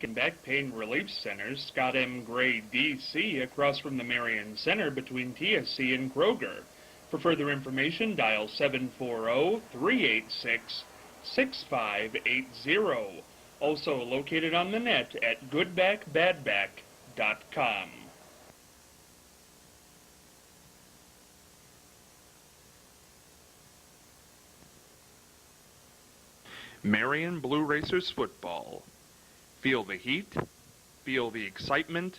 and Back Pain Relief Center, Scott M. Gray, D.C., across from the Marion Center between TSC and Kroger. For further information, dial 740-386-6580. Also located on the net at goodbackbadback.com. Marion Blue Racers football. Feel the heat, feel the excitement,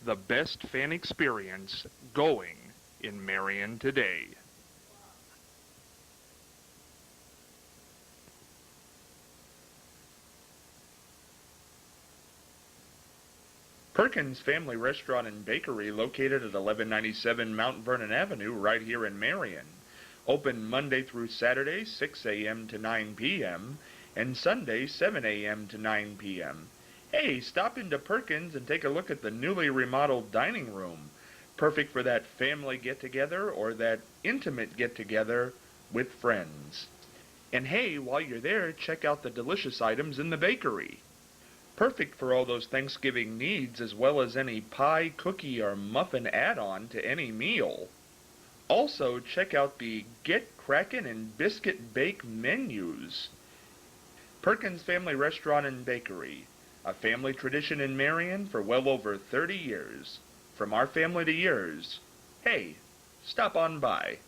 the best fan experience going in Marion today. Perkins Family Restaurant and Bakery, located at 1197 Mount Vernon Avenue, right here in Marion. Open Monday through Saturday, 6 a.m. to 9 p.m., and Sunday, 7 a.m. to 9 p.m. Hey, stop into Perkins and take a look at the newly remodeled dining room. Perfect for that family get-together or that intimate get-together with friends. And hey, while you're there, check out the delicious items in the bakery. Perfect for all those Thanksgiving needs, as well as any pie, cookie, or muffin add-on to any meal. Also, check out the Get Crackin' and Biscuit Bake menus. Perkins Family Restaurant and Bakery, a family tradition in Marion for well over 30 years. From our family to yours. Hey, stop on by.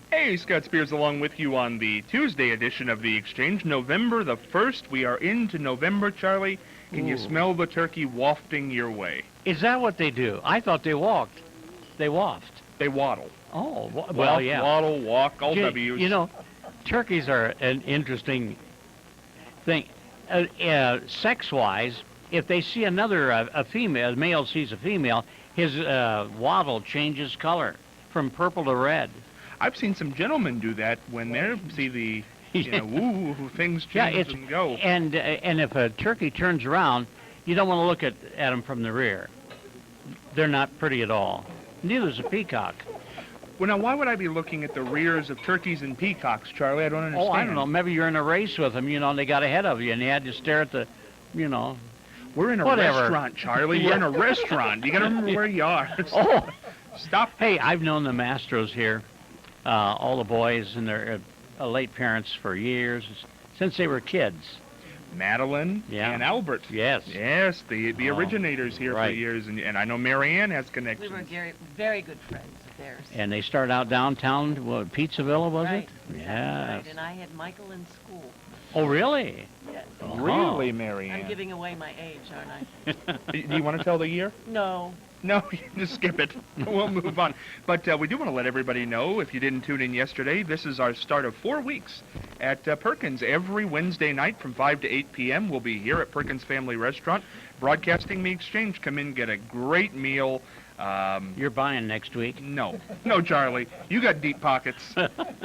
Hey, Scott Spears along with you on the Tuesday edition of The Exchange. November the 1st, we are into November, Charlie. Can you smell the turkey wafting your way? Is that what they do? I thought they walked. They waft. They waddle. Oh, well, Waft, yeah. waddle, walk, all W's. You know, turkeys are an interesting thing. Sex-wise, if they see another, a male sees a female, his waddle changes color from purple to red. I've seen some gentlemen do that when they see the, woo, things change and go. And if a turkey turns around, you don't want to look at them from the rear. They're not pretty at all. Neither is a peacock. Well, now, why would I be looking at the rears of turkeys and peacocks, Charlie? I don't understand. Oh, I don't know. Maybe you're in a race with them, and they got ahead of you, and you had to stare at the, We're in a restaurant, Charlie. We're in a restaurant. You got to remember where you are. Oh. Stop. Hey, I've known the Mastros here. All the boys and their late parents for years, since they were kids. Madeline and Albert. Yes. Yes, the originators here for years. And I know Marianne has connections. We were very good friends of theirs. And they started out downtown, Pizzavilla, was it? Yeah. Right. And I had Michael in school. Oh, really? Yes. Oh. Really, Marianne? I'm giving away my age, aren't I? Do you want to tell the year? No. No, just skip it. We'll move on. But we do want to let everybody know, if you didn't tune in yesterday, this is our start of 4 weeks at Perkins. Every Wednesday night from 5 to 8 p.m. we'll be here at Perkins Family Restaurant, broadcasting the exchange. Come in, get a great meal. You're buying next week? No, Charlie. You got deep pockets.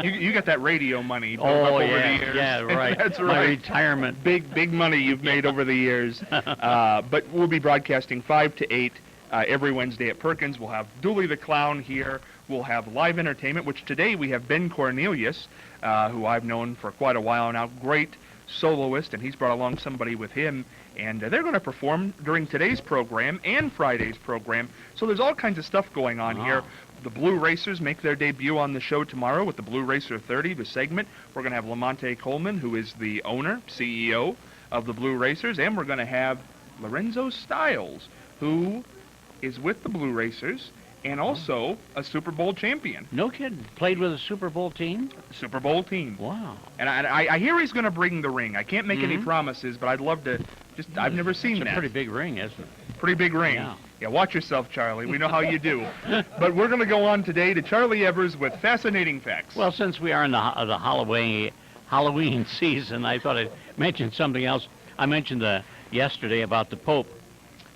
you got that radio money built up over the years. Yeah, right. That's right. My retirement. Big money you've made over the years. But we'll be broadcasting 5 to 8 every Wednesday at Perkins. We'll have Dooley the Clown here. We'll have live entertainment, which today we have Ben Cornelius, who I've known for quite a while now. Great soloist, and he's brought along somebody with him. And they're going to perform during today's program and Friday's program. So there's all kinds of stuff going on here. The Blue Racers make their debut on the show tomorrow with the Blue Racer 30, the segment. We're going to have Lamonte Coleman, who is the owner, CEO of the Blue Racers. And we're going to have Lorenzo Stiles, who is with the Blue Racers and also a Super Bowl champion. No kidding. Played with a Super Bowl team? Super Bowl team. Wow. And I hear he's going to bring the ring. I can't make any promises, but I'd love to. I've never seen that. It's a pretty big ring, isn't it? Pretty big ring. Yeah, watch yourself, Charlie. We know how you do. But we're going to go on today to Charlie Evers with fascinating facts. Well, since we are in the Halloween season, I thought I'd mention something else. I mentioned yesterday about the Pope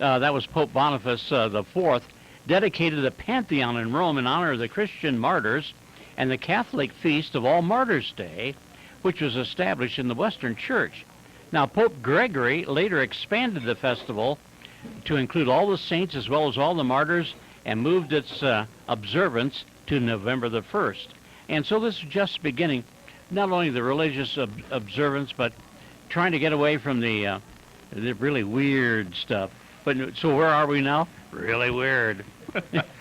that was Pope Boniface the Fourth, dedicated a Pantheon in Rome in honor of the Christian martyrs and the Catholic feast of All Martyrs' Day, which was established in the Western Church. Now, Pope Gregory later expanded the festival to include all the saints as well as all the martyrs and moved its observance to November the 1st. And so this is just beginning, not only the religious observance, but trying to get away from the really weird stuff. But so where are we now? Really weird.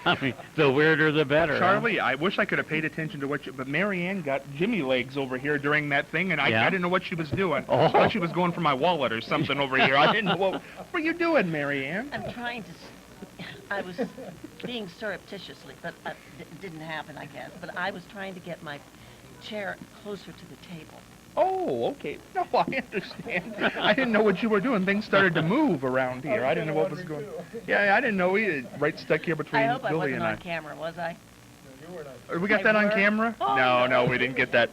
I mean, the weirder the better. Charlie, I wish I could have paid attention to what you... But Mary Ann got Jimmy legs over here during that thing, and I didn't know what she was doing. Oh. I thought she was going for my wallet or something over here. I didn't know what were you doing, Mary Ann? I'm trying to... I was being surreptitiously, but it didn't happen, I guess. But I was trying to get my chair closer to the table. Oh, okay. No, I understand. I didn't know what you were doing. Things started to move around here. I didn't know what was going... Yeah, I didn't know either. Right stuck here between I hope I Billy wasn't and on camera, was I? We got that on camera? Oh, No, we didn't get that.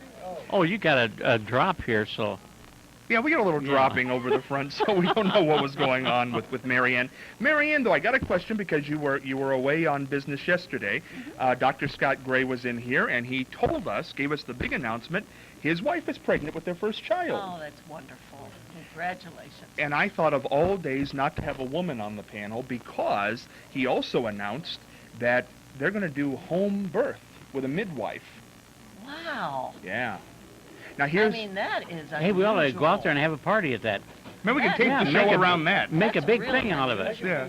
Oh, you got a drop here, so... Yeah, we got a little dropping over the front, so we don't know what was going on with Mary Ann. Mary Ann, though, I got a question because you were away on business yesterday. Dr. Scott Gray was in here, and he told us, gave us the big announcement, his wife is pregnant with their first child. Oh, that's wonderful. Congratulations. And I thought of all days not to have a woman on the panel because he also announced that they're going to do home birth with a midwife. Wow. Yeah. Now here's... I mean, that is unusual. Hey, we ought to go out there and have a party at that. Maybe we can tape the make show a- around that. Make a That's big really thing out of it. Yeah.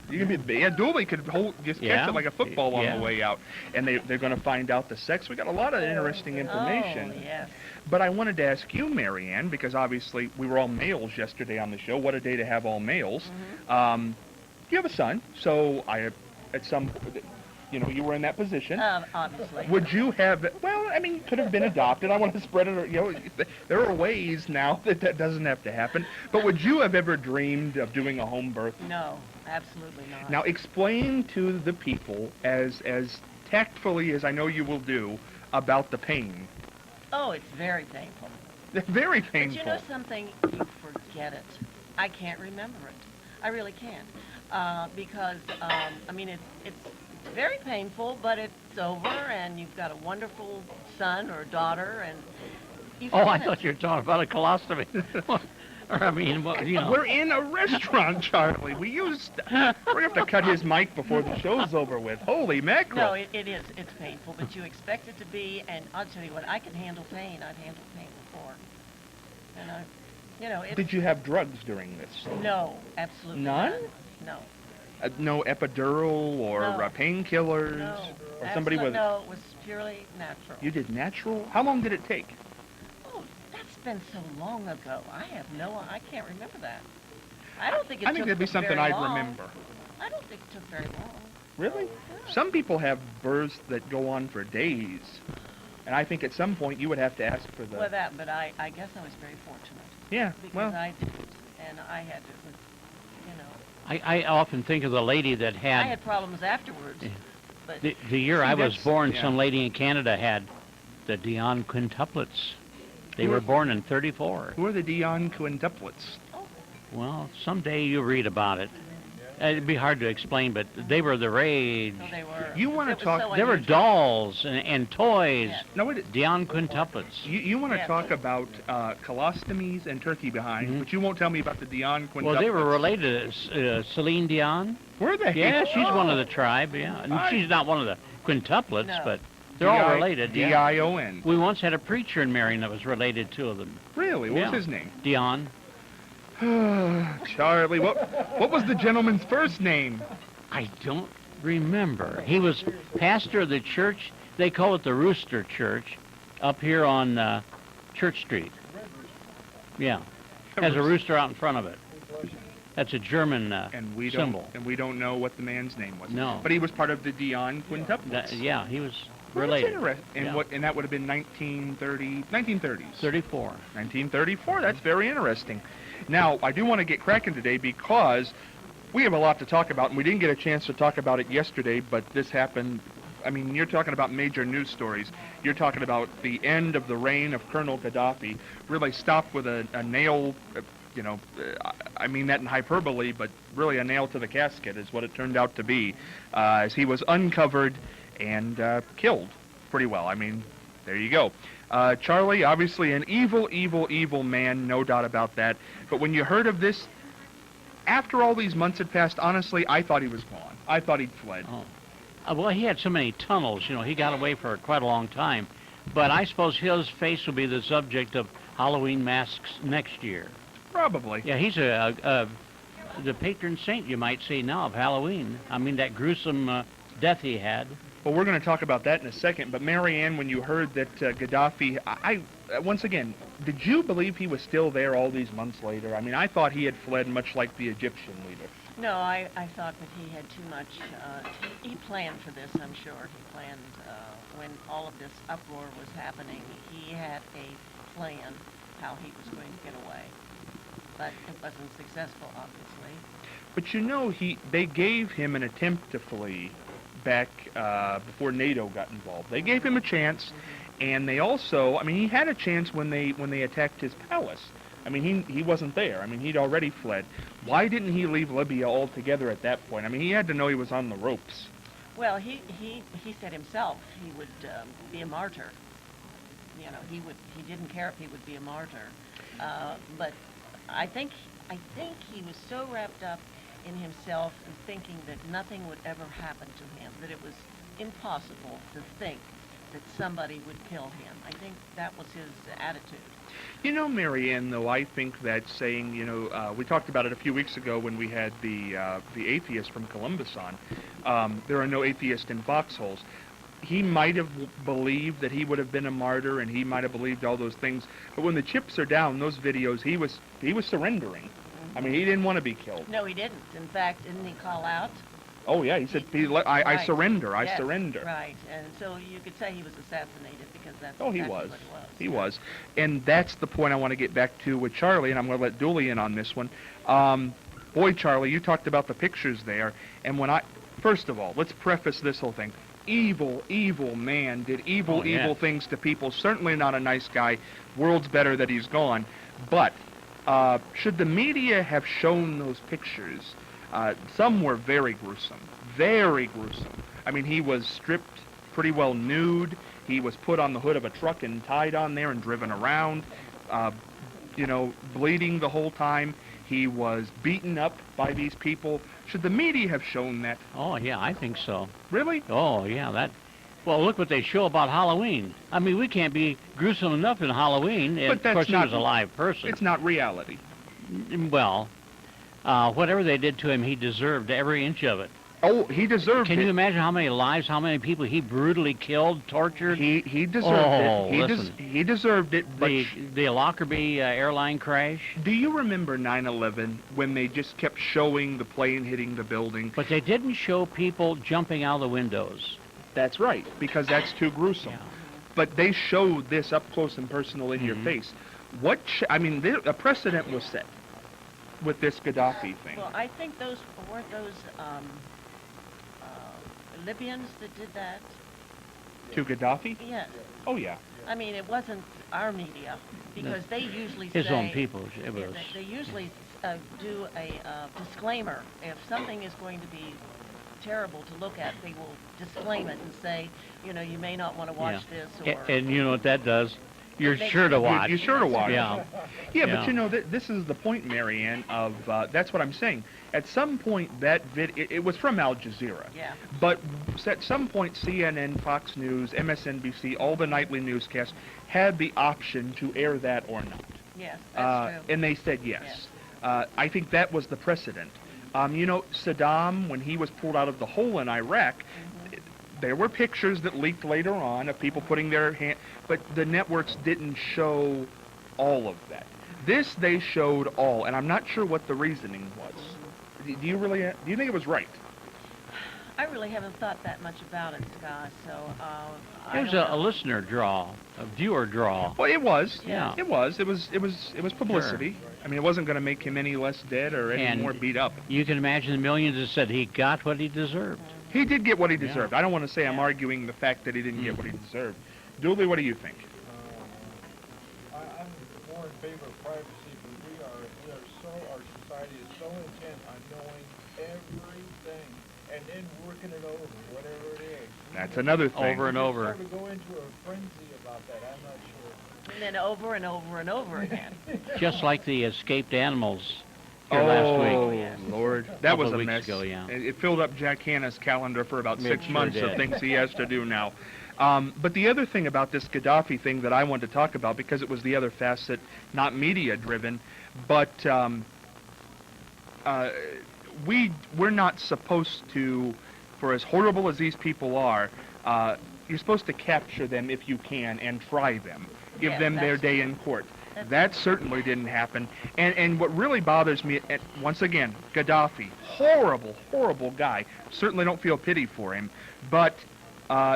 You can be, yeah, Dooley could just catch it like a football on the way out. And they're going to find out the sex. We got a lot of interesting information. Oh, yes. But I wanted to ask you, Mary Ann, because obviously we were all males yesterday on the show. What a day to have all males. You have a son, so at some, you were in that position. Obviously. Would you have, well, I mean, could have been adopted. I want to spread it, there are ways now that doesn't have to happen. But would you have ever dreamed of doing a home birth? No, absolutely not. Now, explain to the people, as tactfully as I know you will do, about the pain. Oh, it's very painful. Very painful. But you know something? You forget it. I can't remember it. I really can't. Because, I mean, it's very painful, but it's over, and you've got a wonderful son or daughter, and you Oh, I forget thought it. you were talking about a colostomy. Or, I mean, We're in a restaurant, Charlie. We're going to have to cut his mic before the show's over with. Holy mackerel. No, it is. It's painful, but you expect it to be, and I'll tell you what, I can handle pain. I've handled pain before. And it's... Did you have drugs during this? No, absolutely None? No. No epidural or No. Painkillers? No. Or somebody with... No, it was purely natural. You did natural? How long did it take? Oh, that's been so long ago. I can't remember that. I don't think it I took think that'd be something very I'd long. remember. I don't think it took very long. Really? Yeah. Some people have births that go on for days. And I think at some point you would have to ask for the... Well, but I guess I was very fortunate. Yeah, Because well... I didn't, and I had to, I often think of the lady that I had... had problems afterwards. Yeah. But The year I was that's- born, yeah. some lady in Canada had the Dion quintuplets. They Who were are- born in 34. Who are the Dion quintuplets? Well, someday you'll read about it. It'd be hard to explain, but they were the rage. so they were. You wanna it was talk- so There were unusual. dolls and toys. Yes. No, it, Dion quintuplets. you want to Yeah. talk about colostomies and turkey behind, but you won't tell me about the Dion quintuplets. Well, they were related to Celine Dion. Were they? Yeah, she's one of the tribe, yeah. And she's not one of the quintuplets, No. but they're all related, yeah. D-I-O-N. We once had a preacher in Marion that was related to them. Really? What Yeah. was his name? Dion. Charlie, what was the gentleman's first name? I don't remember. He was pastor of the church. They call it the Rooster Church up here on Church Street. Yeah. Has a rooster out in front of it. That's a German And we symbol. don't know what the man's name was. No. But he was part of the Dion quintuplets. Yeah, he was Well, that's related. interesting. And Yeah. and that would have been 1930s. 34. 1934. That's very interesting. Now, I do want to get cracking today because we have a lot to talk about, and we didn't get a chance to talk about it yesterday, but this happened. I mean, you're talking about major news stories. You're talking about the end of the reign of Colonel Gaddafi, really stopped with a nail I mean that in hyperbole, but really a nail to the casket is what it turned out to be, as he was uncovered and killed pretty well. I mean, there you go. Charlie, obviously an evil, evil, evil man, no doubt about that. But when you heard of this, after all these months had passed, honestly, I thought he was gone. I thought he'd fled. Oh. Well, he had so many tunnels, he got away for quite a long time. But I suppose his face will be the subject of Halloween masks next year. Probably. Yeah, he's the patron saint, you might say now, of Halloween. I mean, that gruesome death he had. Well, we're going to talk about that in a second. But Marianne, when you heard that Gaddafi, once again, did you believe he was still there all these months later? I mean, I thought he had fled much like the Egyptian leader. No, I thought that he had too much, he planned for this, I'm sure. He planned, when all of this uproar was happening, he had a plan how he was going to get away. But it wasn't successful, obviously. But they gave him an attempt to flee back before NATO got involved. They gave him a chance, and they also, I mean, he had a chance when they attacked his palace. I mean, he wasn't there. I mean, he'd already fled. Why didn't he leave Libya altogether at that point? I mean, he had to know he was on the ropes. Well, he said himself he would be a martyr. He didn't care if he would be a martyr. But I think he was so wrapped up in himself and thinking that nothing would ever happen to him, that it was impossible to think that somebody would kill him. I think that was his attitude. Marianne, though, I think that saying, we talked about it a few weeks ago when we had the atheist from Columbus on. There are no atheists in foxholes. He might have believed that he would have been a martyr, and he might have believed all those things. But when the chips are down, those videos, he was surrendering. I mean, he didn't want to be killed. No, he didn't. In fact, didn't he call out? Oh, yeah, he said, I surrender, I Yes, surrender. Right, and so you could say he was assassinated because that's he exactly was. what it was. He was. And that's the point I want to get back to with Charlie, and I'm going to let Dooley in on this one. Boy, Charlie, you talked about the pictures there, and first of all, let's preface this whole thing. Evil, evil man did evil things to people. Certainly not a nice guy. World's better that he's gone. But should the media have shown those pictures? Some were very gruesome. Very gruesome. I mean, he was stripped pretty well nude. He was put on the hood of a truck and tied on there and driven around, bleeding the whole time. He was beaten up by these people. Should the media have shown that? Oh, yeah, I think so. Really? Oh, yeah, well, look what they show about Halloween. I mean, we can't be gruesome enough in Halloween. But of course, he was a live person. It's not reality. Well, whatever they did to him, he deserved every inch of it. Oh, he deserved it. Can you imagine how many lives, how many people he brutally killed, tortured? He deserved it. Listen. He deserved it. But the Lockerbie airline crash. Do you remember 9/11 when they just kept showing the plane hitting the building? But they didn't show people jumping out of the windows. That's right, because that's too gruesome. Yeah. But they showed this up close and personal in your face. A precedent was set with this Gaddafi thing. Well, I think weren't those Libyans that did that? To Gaddafi? Yes. Oh, yeah. I mean, it wasn't our media, because they usually His say... own people, it was. They usually do a disclaimer. If something is going to be terrible to look at, they will disclaim it and say, you may not want to watch this, or... And you know what that does? You're makes sure to you- watch. You're sure to watch. Yeah. Yeah, but this is the point, Marianne, of that's what I'm saying. At some point, it was from Al Jazeera. Yeah. But at some point, CNN, Fox News, MSNBC, all the nightly newscasts had the option to air that or not. Yes, that's true. And they said yes. I think that was the precedent. Saddam, when he was pulled out of the hole in Iraq, there were pictures that leaked later on of people putting their hand, but the networks didn't show all of that. This they showed all, and I'm not sure what the reasoning was. Do you think it was right? I really haven't thought that much about it, Scott, so It was a listener draw, a viewer draw. Well, it was. Yeah. It was publicity. Sure. I mean, it wasn't going to make him any less dead or any more beat up. You can imagine the millions that said he got what he deserved. He did get what he deserved. Yeah. I don't want to say I'm arguing the fact that he didn't get what he deserved. Dooley, what do you think? I'm more in favor of privacy, but we are working it over, whatever it is. That's another thing. Over and over. Sort of go into a frenzy about that. I'm not sure. And then over and over and over again. Just like the escaped animals here last week. Oh, yes. Lord. That Couple was of a weeks mess. ago, yeah. It filled up Jack Hanna's calendar for about It 6 sure months of did. things he has to do now. But the other thing about this Gaddafi thing that I wanted to talk about, because it was the other facet, not media-driven, but we're not supposed to, for as horrible as these people are, you're supposed to capture them if you can and try them. Give Yes, them their that's day true. in court. That's That certainly didn't happen. And what really bothers me, once again, Gaddafi, horrible, horrible guy. Certainly don't feel pity for him. But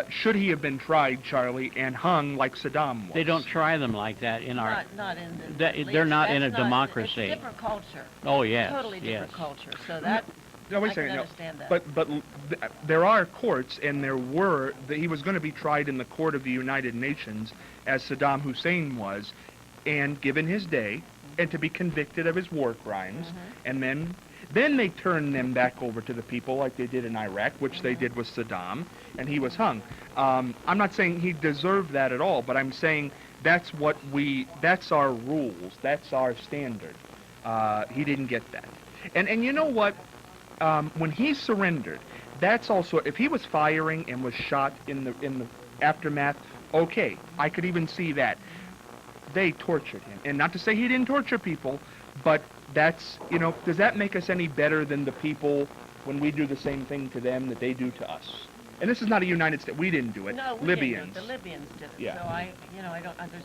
should he have been tried, Charlie, and hung like Saddam was? They don't try them like that in our... Not in the... That- at they're least not in that's a democracy. It's a different culture. Oh, yes. Totally different yes. culture. So that... No, wait a I second. can No. understand that. But there are courts, and he was going to be tried in the court of the United Nations, as Saddam Hussein was, and given his day, and to be convicted of his war crimes, and then they turned them back over to the people like they did in Iraq, which they did with Saddam, and he was hung. I'm not saying he deserved that at all, but I'm saying that's our rules, that's our standard. He didn't get that. And you know what? When he surrendered, that's also, if he was firing and was shot in the aftermath, okay, I could even see that. They tortured him. And not to say he didn't torture people, but that's, does that make us any better than the people when we do the same thing to them that they do to us? And this is not a United States, we didn't do it. No, we Libyans. didn't. The Libyans did it. Yeah. So I don't, there's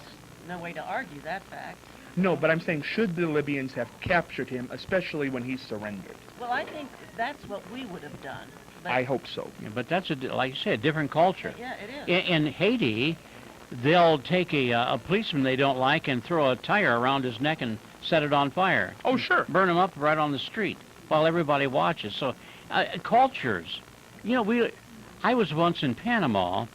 no way to argue that fact. No, but I'm saying, should the Libyans have captured him, especially when he surrendered? Well, I think that's what we would have done. But, I hope so. Yeah, but that's, like you said, a different culture. Yeah, it is. In Haiti, they'll take a policeman they don't like and throw a tire around his neck and set it on fire. Oh, sure. Burn him up right on the street while everybody watches. So, cultures. I was once in Panama,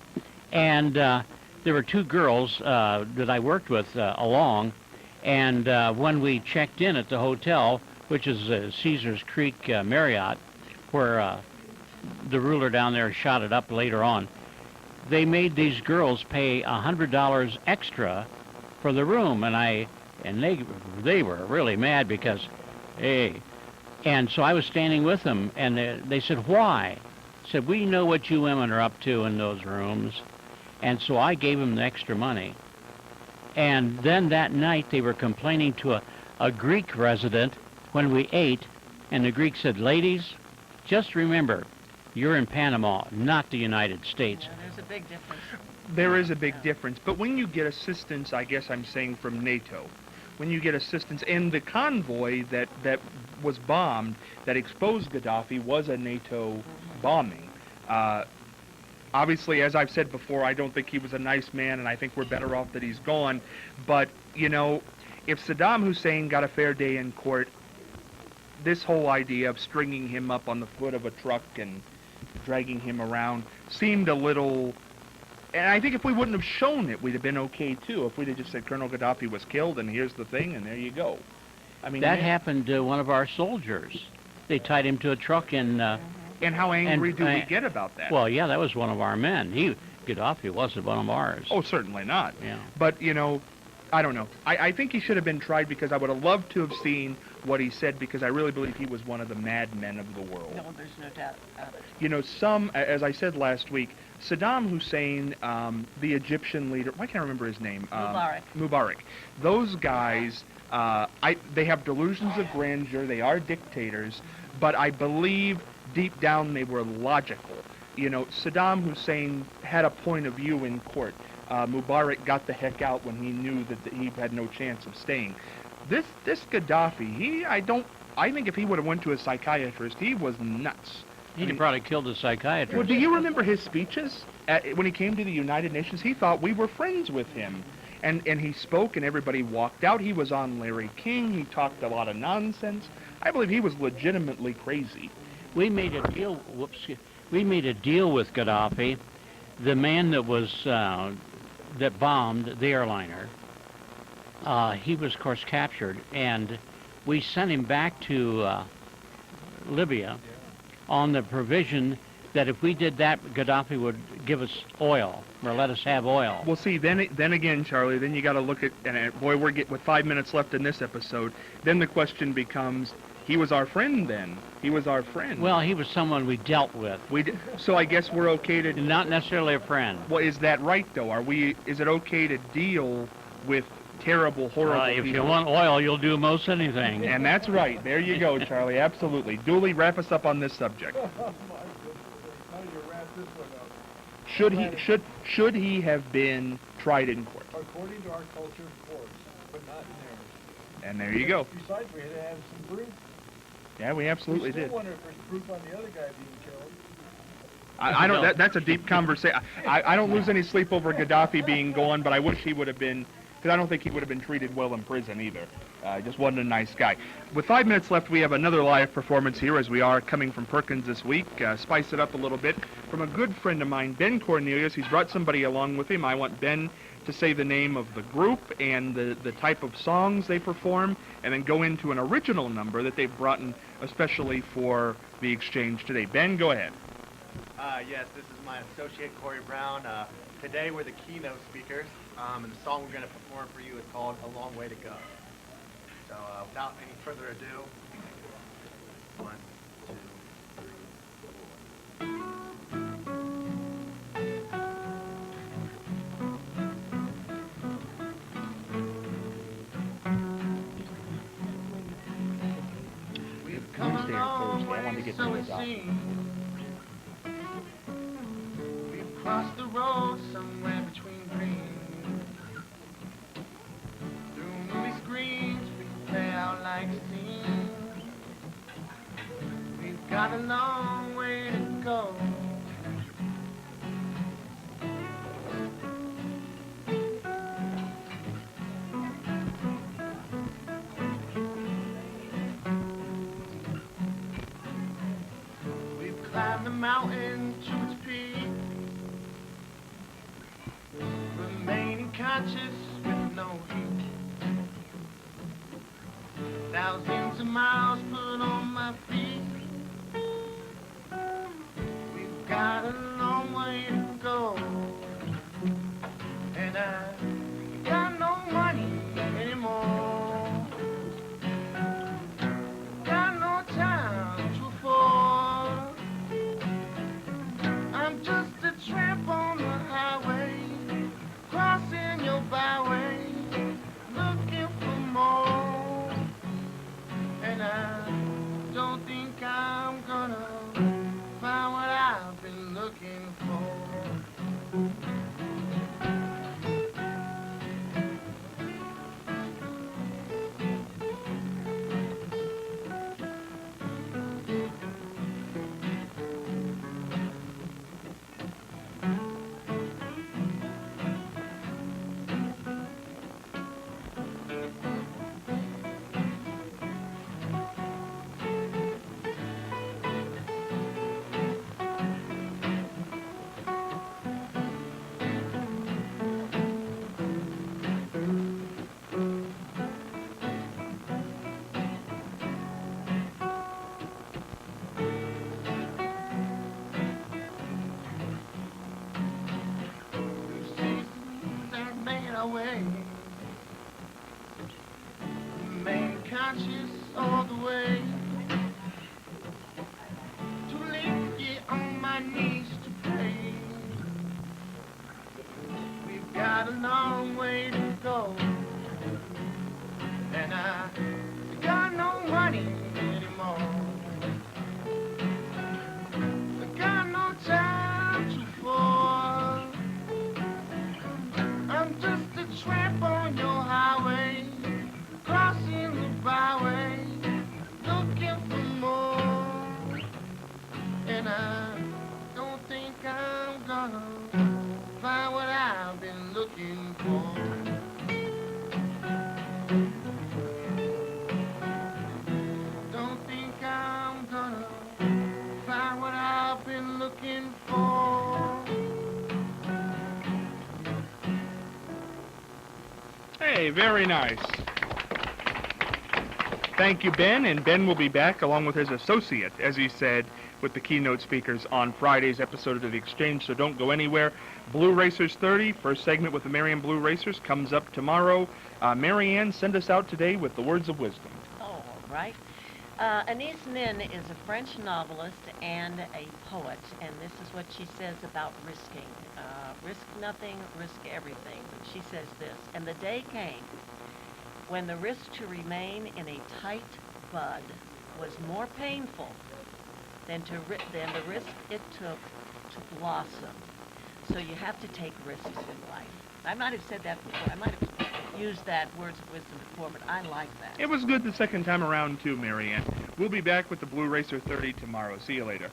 and there were two girls that I worked with along, and when we checked in at the hotel, which is Caesars Creek Marriott, where the ruler down there shot it up later on, they made these girls pay $100 extra for the room, and they were really mad because, hey, and so I was standing with them, and they said, why? I said, we know what you women are up to in those rooms, and so I gave them the extra money. And then that night they were complaining to a Greek resident when we ate, and the Greek said, ladies, just remember, you're in Panama, not the United States. Yeah, there's a big difference. There is a big difference, but when you get assistance, I guess I'm saying from NATO, when you get assistance, and the convoy that was bombed, that exposed Gaddafi, was a NATO bombing. Obviously, as I've said before, I don't think he was a nice man, and I think we're better off that he's gone. But, if Saddam Hussein got a fair day in court, this whole idea of stringing him up on the foot of a truck and dragging him around seemed a little... And I think if we wouldn't have shown it, we'd have been okay, too. If we'd have just said Colonel Gaddafi was killed, and here's the thing, and there you go. I mean, That happened to one of our soldiers. They tied him to a truck and... and how angry and, do we get about that? Well, yeah, that was one of our men. Gaddafi wasn't one of ours. Oh, certainly not. Yeah. But, I don't know. I think he should have been tried because I would have loved to have seen what he said, because I really believe he was one of the madmen of the world. No, there's no doubt about it. Some, as I said last week, Saddam Hussein, the Egyptian leader, why can't I remember his name? Mubarak. Those guys, they have delusions of grandeur. They are dictators, but I believe deep down they were logical. Saddam Hussein had a point of view in court. Mubarak got the heck out when he knew that he had no chance of staying. This Gaddafi, I think if he would have went to a psychiatrist, he was nuts. He'd probably killed a psychiatrist. Well, do you remember his speeches? When he came to the United Nations, he thought we were friends with him. And he spoke and everybody walked out. He was on Larry King. He talked a lot of nonsense. I believe he was legitimately crazy. We made a deal. We made a deal with Gaddafi. The man that was that bombed the airliner. He was, of course, captured, and we sent him back to Libya on the provision that if we did that, Gaddafi would give us oil or let us have oil. Well, see, then again, Charlie, then you got to look at, and boy, with 5 minutes left in this episode, then the question becomes, he was our friend then. He was our friend. Well, he was someone we dealt with. So I guess we're okay to... Not necessarily a friend. Well, is that right, though? Is it okay to deal with terrible, horrible If people? you want oil, you'll do most anything. And that's right. There you go, Charlie. Absolutely. Dooley, wrap us up on this subject. Oh, my goodness. How do you wrap this one up? Should he have been tried in court? According to our culture, of course, but not in theirs. And there you go. Besides, we had to have some proof. Yeah, we absolutely We still did. wonder if there's proof on the other guy being killed. I don't. That's a deep conversation. I don't lose any sleep over Gaddafi being gone, but I wish he would have been, because I don't think he would have been treated well in prison either. Just wasn't a nice guy. With 5 minutes left, we have another live performance here, as we are coming from Perkins this week. Spice it up a little bit from a good friend of mine, Ben Cornelius. He's brought somebody along with him. I want Ben to say the name of the group and the type of songs they perform, and then go into an original number that they've brought in especially for the exchange today. Ben, go ahead. Yes, this is my associate, Corey Brown. Today we're the keynote speakers, and the song we're going to perform for you is called A Long Way to Go. So without any further ado, 1, 2, 3. We've come a long way, so it seems. We've crossed the road somewhere between green. Through movie screens, we play out like scenes. We've got a long way to go. We've climbed the mountain to its peak, remaining conscious with no heat. Thousands of miles put on my feet. We've got a long way to go, and I got no money anymore. Got no time to afford. I'm just a tramp on the highway, crossing your byway, looking for more. And I don't think I'm gonna find what I've been looking for. Away, remain conscious all the way. Too late to get on my knees to pray. We've got a long way to go, and I got no money anymore. I got no time to afford. I'm just a tramp on your highway, crossing the byway, looking for more. And I don't think I'm gonna find what I've been looking for. Don't think I'm gonna find what I've been looking for. Hey, very nice. Thank you, Ben, and Ben will be back along with his associate, as he said, with the keynote speakers on Friday's episode of The Exchange, so don't go anywhere. Blue Racers 30, first segment with the Marianne Blue Racers, comes up tomorrow. Marianne, send us out today with the words of wisdom. Oh, all right. Anise Nin is a French novelist and a poet, and this is what she says about risking. Risk nothing, risk everything. She says this, and the day came when the risk to remain in a tight bud was more painful than the risk it took to blossom. So you have to take risks in life. I might have said that before. I might have used that words of wisdom before, but I like that. It was good the second time around, too, Marianne. We'll be back with the Blue Racer 30 tomorrow. See you later.